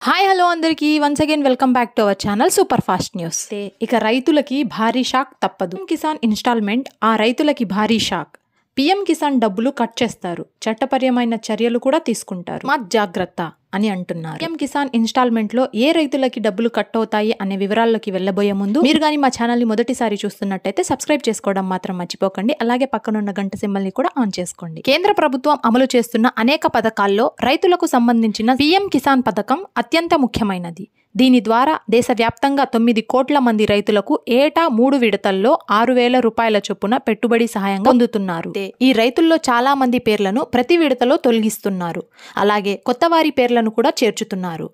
Hi hello అందరికీ once again welcome back to our channel super fast news. ఇక రైతులకి భారీ షాక్ తప్పదు. కిసాన్ ఇన్స్టాల్మెంట్ ఆ రైతులకి భారీ షాక్. పీఎం కిసాన్ డబ్బులు కట్ చేస్తారు, చట్టపరమైన చర్యలు కూడా తీసుకుంటారు, మా జాగ్రత్త అని అంటున్నారు. పీఎం కిసాన్ ఇన్స్టాల్మెంట్ లో ఏ రైతులకి డబ్బులు కట్ అవుతాయి అనే వివరాల్లోకి వెళ్లబోయే ముందు మీరు గానీ మా ఛానల్ ని మొదటిసారి చూస్తున్నట్టయితే సబ్స్క్రైబ్ చేసుకోవడం మాత్రం మర్చిపోకండి. అలాగే పక్కనున్న గంట సింబల్ ని కూడా ఆన్ చేసుకోండి. కేంద్ర ప్రభుత్వం అమలు చేస్తున్న అనేక పథకాల్లో రైతులకు సంబంధించిన పీఎం కిసాన్ పథకం అత్యంత ముఖ్యమైనది. దీని ద్వారా దేశవ్యాప్తంగా 9 కోట్ల మంది రైతులకు ఏటా 3 విడతల్లో 6,000 రూపాయల చొప్పున పెట్టుబడి సహాయంగా పొందుతున్నారు. ఈ రైతుల్లో చాలా మంది పేర్లను ప్రతి విడతలో తొలగిస్తున్నారు. అలాగే కొత్త వారి పేర్లను కూడా చేర్చుతున్నారు.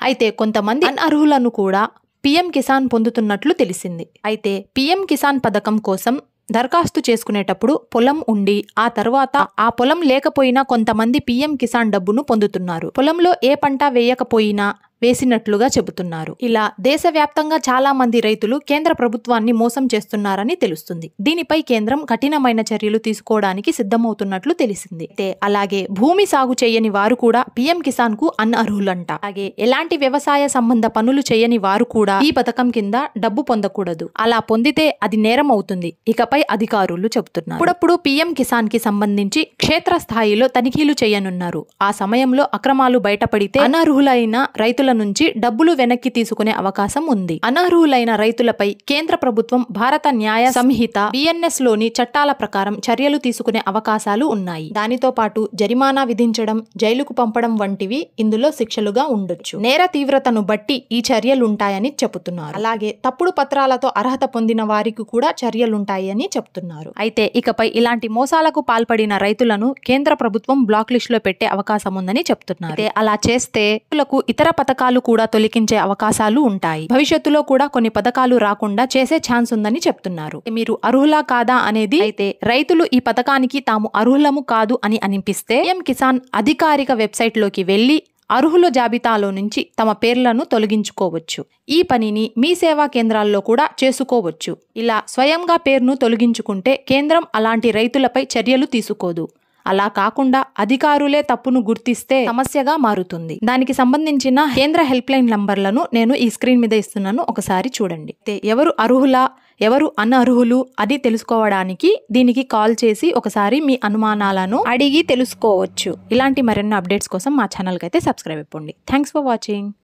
అయితే కొంతమంది అనర్హులను కూడా పీఎం కిసాన్ పొందుతున్నట్లు తెలిసింది. అయితే పీఎం కిసాన్ పథకం కోసం దరఖాస్తు చేసుకునేటప్పుడు పొలం ఉండి ఆ తర్వాత ఆ పొలం లేకపోయినా కొంతమంది పీఎం కిసాన్ డబ్బును పొందుతున్నారు. పొలంలో ఏ పంట వేయకపోయినా వేసినట్లుగా చెబుతున్నారు. ఇలా దేశవ్యాప్తంగా చాలా మంది రైతులు కేంద్ర ప్రభుత్వాన్ని మోసం చేస్తున్నారని తెలుస్తుంది. దీనిపై కేంద్రం కఠినమైన చర్యలు తీసుకోవడానికి సిద్ధమవుతున్నట్లు తెలిసింది. అయితే అలాగే భూమి సాగు చేయని వారు కూడా పీఎం కిసాన్ కు అనర్హులంట. అలాగే ఎలాంటి వ్యవసాయ సంబంధ పనులు చేయని వారు కూడా ఈ పథకం కింద డబ్బు పొందకూడదు. అలా పొందితే అది నేరం అవుతుంది ఇకపై అధికారులు చెబుతున్నారు. అప్పుడప్పుడు పీఎం కిసాన్ కి సంబంధించి క్షేత్రస్థాయిలో తనిఖీలు చేయనున్నారు. ఆ సమయంలో అక్రమాలు బయటపడితే అనర్హులైన రైతుల నుంచి డబ్బులు వెనక్కి తీసుకునే అవకాశం ఉంది. అనర్హులైన రైతులపై కేంద్ర ప్రభుత్వం భారత న్యాయ సంహిత బిఎన్ఎస్ లోని చట్టాల ప్రకారం చర్యలు తీసుకునే అవకాశాలు ఉన్నాయి. దానితో పాటు జరిమానా విధించడం, జైలుకు పంపడం వంటివి ఇందులో శిక్షలుగా ఉండొచ్చు. నేర తీవ్రతను బట్టి ఈ చర్యలుంటాయని చెబుతున్నారు. అలాగే తప్పుడు పత్రాలతో అర్హత పొందిన వారికి కూడా చర్యలుంటాయని చెప్తున్నారు. అయితే ఇకపై ఇలాంటి మోసాలకు పాల్పడిన రైతులను కేంద్ర ప్రభుత్వం బ్లాక్ లిస్ట్ లో పెట్టే అవకాశం ఉందని చెప్తున్నారు. అలా చేస్తే రైతులకు ఇతర పథకాలు కూడా తొలగించే అవకాశాలు ఉంటాయి. భవిష్యత్తులో కూడా కొన్ని పథకాలు రాకుండా చేసే ఛాన్స్ ఉందని చెప్తున్నారు. మీరు అర్హులా కాదా అనేది అయితే రైతులు ఈ పథకానికి తాము అర్హులము కాదు అని అనిపిస్తే పీఎం కిసాన్ అధికారిక వెబ్సైట్ లోకి వెళ్లి అర్హుల జాబితాలో నుంచి తమ పేర్లను తొలగించుకోవచ్చు. ఈ పనిని మీ సేవా కేంద్రాల్లో కూడా చేసుకోవచ్చు. ఇలా స్వయంగా పేరును తొలగించుకుంటే కేంద్రం అలాంటి రైతులపై చర్యలు తీసుకోదు. అలా కాకుండా అధికారులే తప్పును గుర్తిస్తే సమస్యగా మారుతుంది. దానికి సంబంధించిన కేంద్ర హెల్ప్ లైన్ నంబర్లను నేను ఈ స్క్రీన్ మీద ఇస్తున్నాను, ఒకసారి చూడండి. ఎవరు అర్హులా ఎవరు అనర్హులు అని తెలుసుకోవడానికి దీనికి కాల్ చేసి ఒకసారి మీ అనుమానాలను అడిగి తెలుసుకోవచ్చు. ఇలాంటి మరిన్ని అప్డేట్స్ కోసం మా ఛానల్ కి అయితే సబ్స్క్రైబ్ అయిపోండి. Thanks for watching.